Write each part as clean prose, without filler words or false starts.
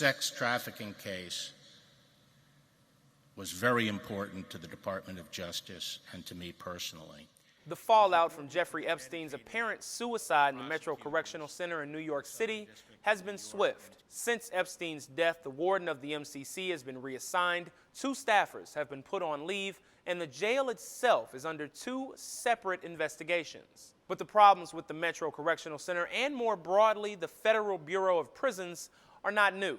sex trafficking case was very important to the Department of Justice and to me personally. The fallout from Jeffrey Epstein's apparent suicide in the Metro Correctional Center in New York City has been swift. Since Epstein's death, the warden of the MCC has been reassigned, 2 staffers have been put on leave, and the jail itself is under 2 separate investigations. But the problems with the Metro Correctional Center and more broadly the Federal Bureau of Prisons are not new.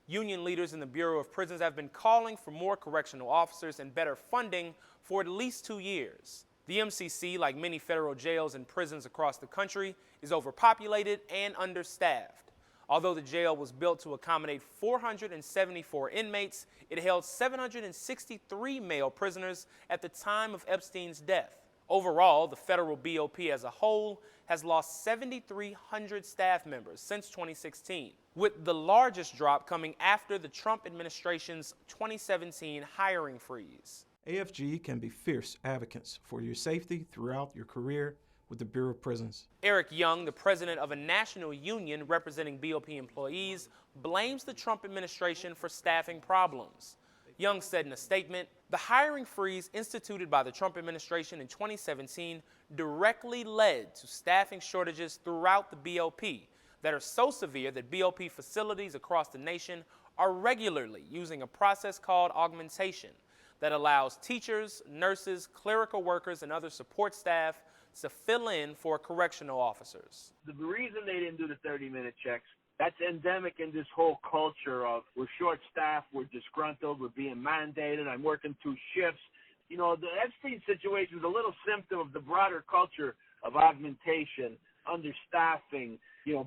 Union leaders in the Bureau of Prisons have been calling for more correctional officers and better funding for at least 2 years. The MCC, like many federal jails and prisons across the country, is overpopulated and understaffed. Although the jail was built to accommodate 474 inmates, it held 763 male prisoners at the time of Epstein's death. Overall, the federal BOP as a whole has lost 7,300 staff members since 2016, with the largest drop coming after the Trump administration's 2017 hiring freeze. AFG can be fierce advocates for your safety throughout your career with the Bureau of Prisons. Eric Young, the president of a national union representing BOP employees, blames the Trump administration for staffing problems. Young said in a statement, "The hiring freeze instituted by the Trump administration in 2017 directly led to staffing shortages throughout the BOP that are so severe that BOP facilities across the nation are regularly using a process called augmentation that allows teachers, nurses, clerical workers, and other support staff to fill in for correctional officers." The reason they didn't do the 30-minute checks, that's endemic in this whole culture of we're short-staffed, we're disgruntled, we're being mandated, I'm working 2 shifts. You know, the Epstein situation is a little symptom of the broader culture of augmentation, understaffing,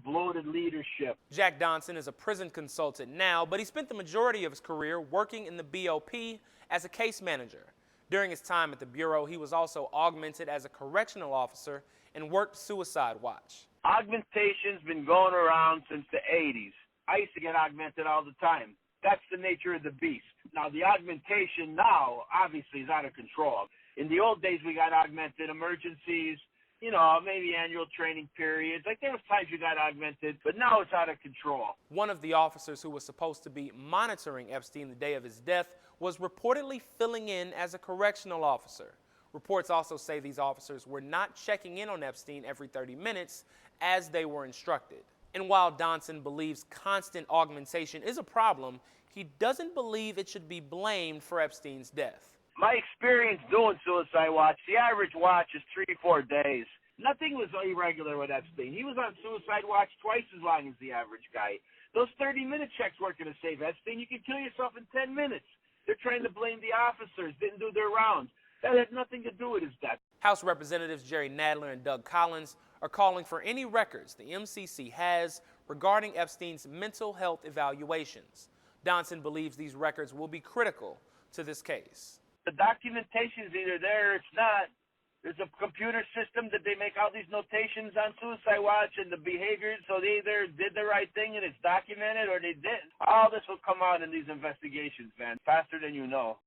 bloated leadership. Jack Donson is a prison consultant now, but he spent the majority of his career working in the BOP as a case manager. During his time at the Bureau, he was also augmented as a correctional officer and worked suicide watch. Augmentation's been going around since the 80s. I used to get augmented all the time. That's the nature of the beast. Now, the augmentation now, obviously, is out of control. In the old days, we got augmented emergencies, maybe annual training periods. Like, there was times you got augmented, but now it's out of control. One of the officers who was supposed to be monitoring Epstein the day of his death was reportedly filling in as a correctional officer. Reports also say these officers were not checking in on Epstein every 30 minutes as they were instructed. And while Donson believes constant augmentation is a problem, he doesn't believe it should be blamed for Epstein's death. My experience doing suicide watch, the average watch is 3-4 days. Nothing was irregular with Epstein. He was on suicide watch twice as long as the average guy. Those 30-minute checks weren't going to save Epstein. You could kill yourself in 10 minutes. They're trying to blame the officers, didn't do their rounds. That had nothing to do with his death. House Representatives Jerry Nadler and Doug Collins are calling for any records the MCC has regarding Epstein's mental health evaluations. Donson believes these records will be critical to this case. The documentation is either there or it's not. There's a computer system that they make all these notations on suicide watch and the behaviors, so they either did the right thing and it's documented or they didn't. All this will come out in these investigations, man, faster than you know.